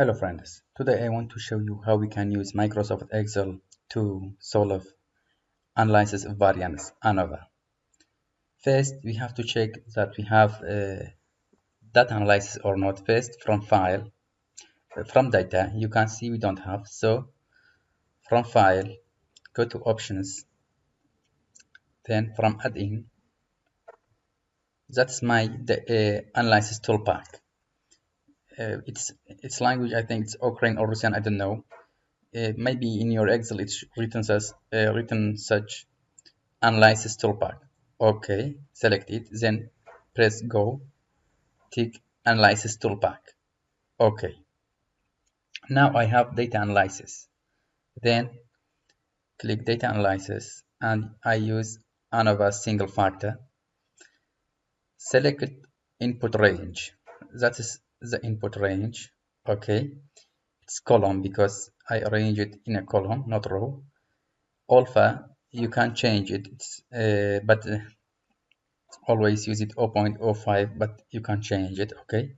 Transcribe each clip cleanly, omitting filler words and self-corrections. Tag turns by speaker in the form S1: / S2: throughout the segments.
S1: Hello friends, today I want to show you how we can use Microsoft Excel to solve analysis of variance, ANOVA. First, we have to check that we have data analysis or not. First, from file, from data, you can see we don't have. So, from file, go to options, then from add-in, that's my analysis Toolpack. Its language, I think it's Ukraine or Russian, I don't know. Maybe in your Excel it's written such analysis Toolpack. Okay, select it, then press go, tick analysis Toolpack. Okay, now I have data analysis. Then click data analysis and I use ANOVA single factor. Select input range. That is the input range. Okay, it's column because I arrange it in a column, not row. Alpha, you can change it, but always use it 0.05, but you can change it. Okay,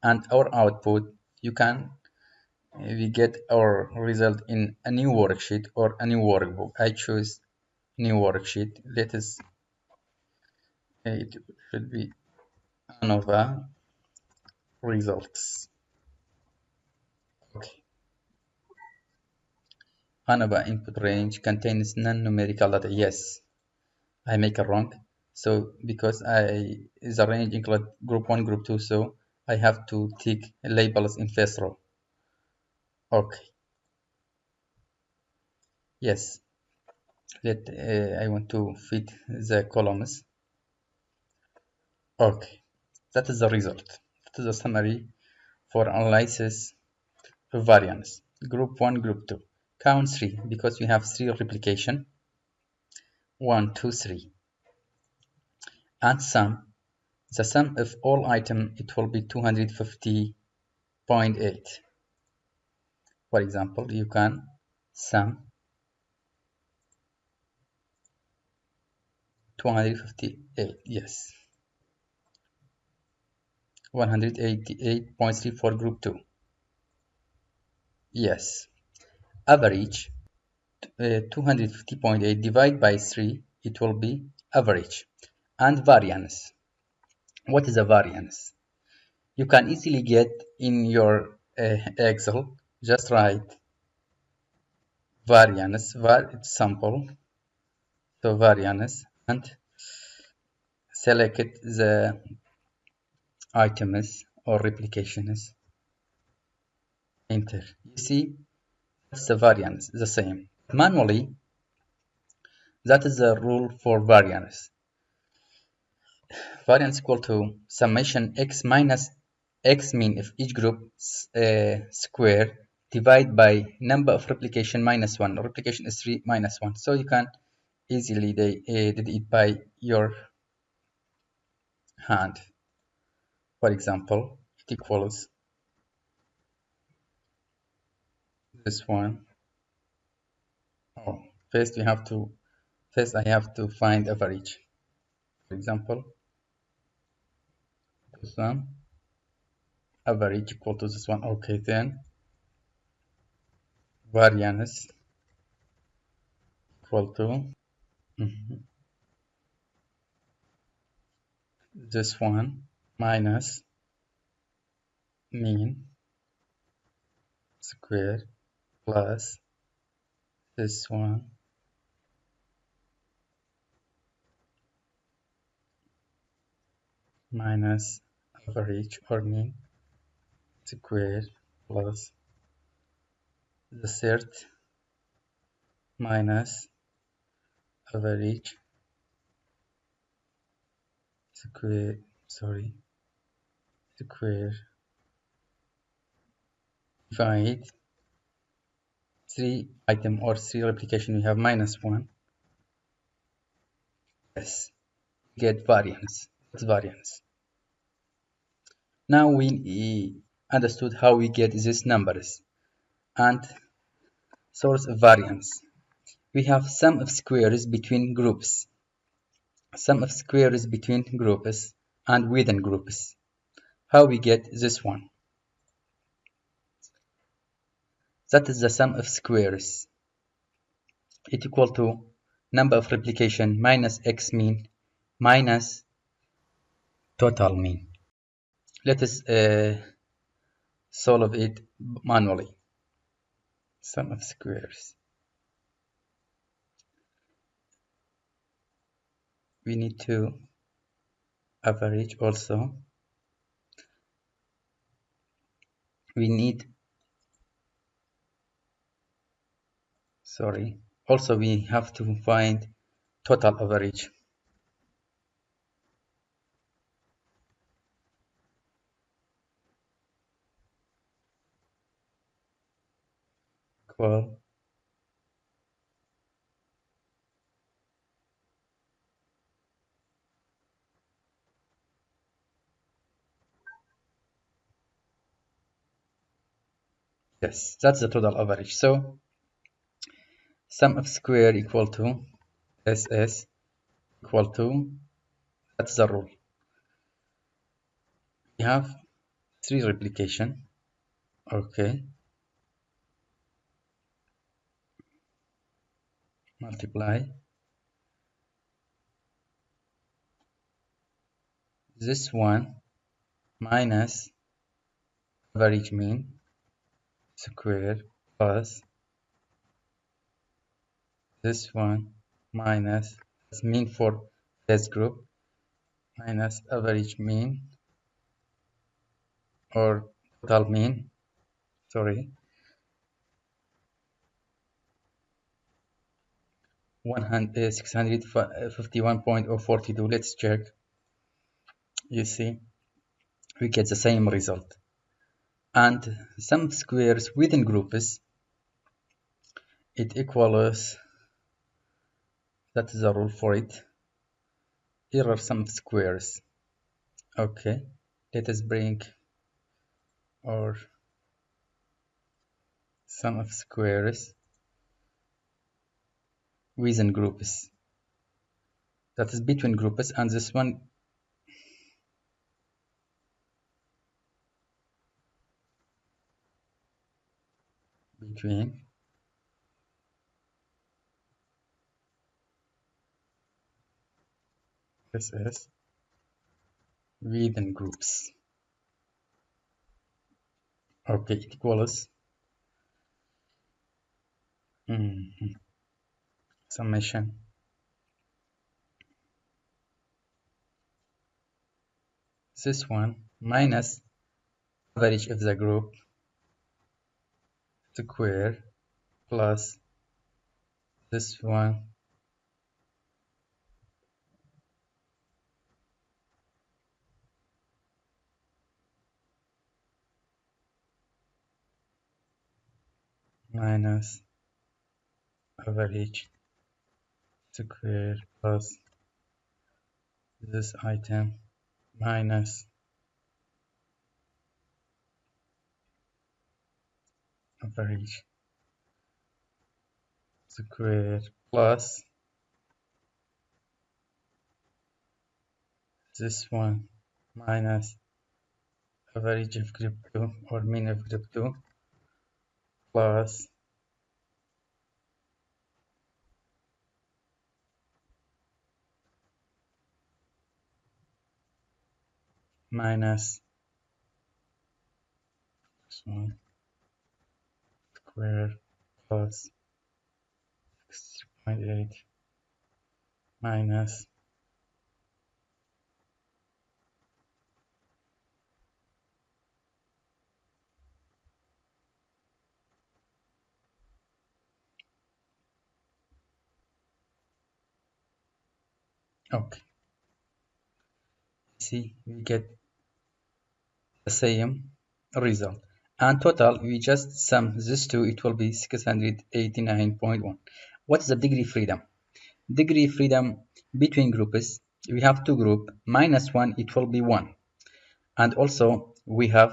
S1: and our output, you can we get our result in a new worksheet or a new workbook. I choose new worksheet. Let us it should be ANOVA results. Okay, ANOVA input range contains non-numerical data. Yes, I make a wrong. So because the range include group 1, group 2, so I have to tick labels in first row. Okay. Yes. I want to fit the columns. Okay. That is the result. That is the summary for analysis of variance. Group 1, group 2. Count 3 because we have 3 replication. 1, 2, 3. And sum. The sum of all items, it will be 250.8. For example, you can sum 258. Yes. 188.3 for group 2. Yes. Average 250.8 divided by 3, it will be average. And variance. What is a variance? You can easily get in your Excel, just write variance, it's simple. So variance, and select the items or replications. Enter. You see, that's the variance, the same. Manually, that is the rule for variance. Variance equal to summation x minus x mean of each group square divided by number of replication minus 1. Replication is 3 minus 1. So you can easily did it by your hand. For example, it equals this one. Oh, first I have to find average. For example, this one, average equal to this one. Okay, then variance equal to this one minus mean square plus this one minus average or mean square plus the third minus average square divide 3 item or 3 replication, we have minus 1. Yes, get variance. That's variance. Now we understood how we get these numbers and source of variance. We have sum of squares between groups, sum of squares between groups and within groups. How we get this one? That is the sum of squares. It equal to number of replication minus x mean minus total mean. Let us solve it manually. Sum of squares. We need to average also. We need, also we have to find total average. Equal yes, that's the total average. So sum of square equal to SS equal to, that's the rule. We have 3 replication. Okay. Multiply this one minus average mean square plus this one minus mean for phase group minus average mean or total mean, 651.042. Let's check. You see, we get the same result. And sum of squares within groups, it equals, that is the rule for it, error sum of squares. Okay, let us bring our sum of squares within groups, that is between groups, and this one between SS within groups. Okay, it equals summation this one minus average of the group square plus this one minus average square plus this item minus average square plus this one minus average of group 2 or mean of group 2 plus minus this one square plus 6.8 minus okay. See, we get the same result, and total we just sum this two, it will be 689.1. What is the degree freedom? Degree freedom between groups, we have two group minus 1, it will be 1, and also we have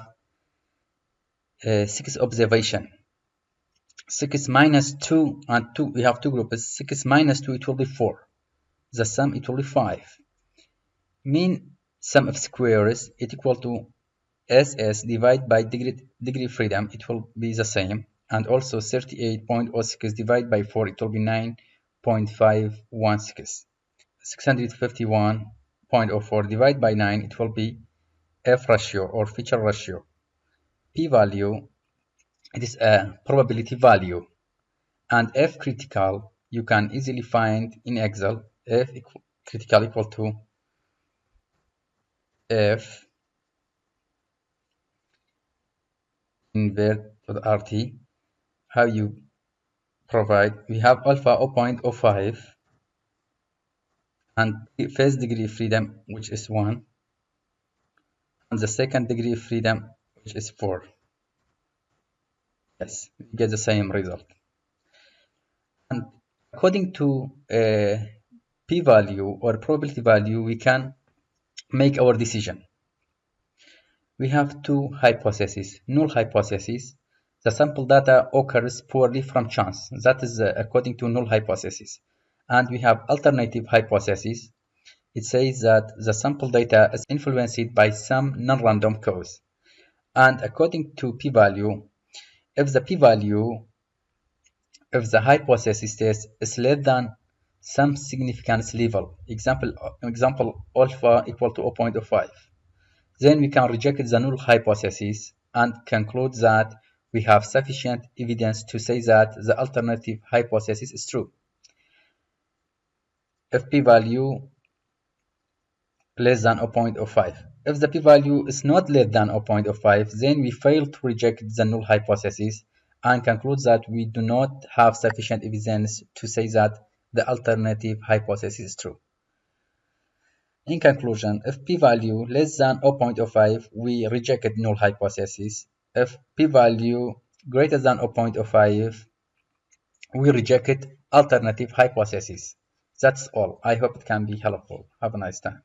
S1: 6 observation. 6 minus 2 and 2, we have two groups. 6 minus 2, it will be 4. The sum, it will be 5. Mean sum of squares, it equal to SS divided by degree freedom, it will be the same. and also 38.06 divided by 4, it will be 9.516. 651.04 divided by 9, it will be F ratio or feature ratio. P value, it is a probability value, and F critical you can easily find in Excel. F critical equal to F invert to the RT. How you provide, we have alpha 0.05 and first degree freedom, which is 1, and the second degree freedom, which is 4. Yes, we get the same result. And according to p-value or probability value, we can make our decision. We have two hypotheses. Null hypothesis, the sample data occurs poorly from chance. That is according to null hypothesis. And we have alternative hypothesis. It says that the sample data is influenced by some non-random cause. And according to p-value, if the hypothesis test is less than some significance level, example alpha equal to 0.05, then we can reject the null hypothesis and conclude that we have sufficient evidence to say that the alternative hypothesis is true. If p-value less than 0.05. If the p-value is not less than 0.05, then we fail to reject the null hypothesis and conclude that we do not have sufficient evidence to say that the alternative hypothesis is true. In conclusion, if p-value less than 0.05, we reject null hypothesis. If p-value greater than 0.05, we reject alternative hypothesis. That's all. I hope it can be helpful. Have a nice time.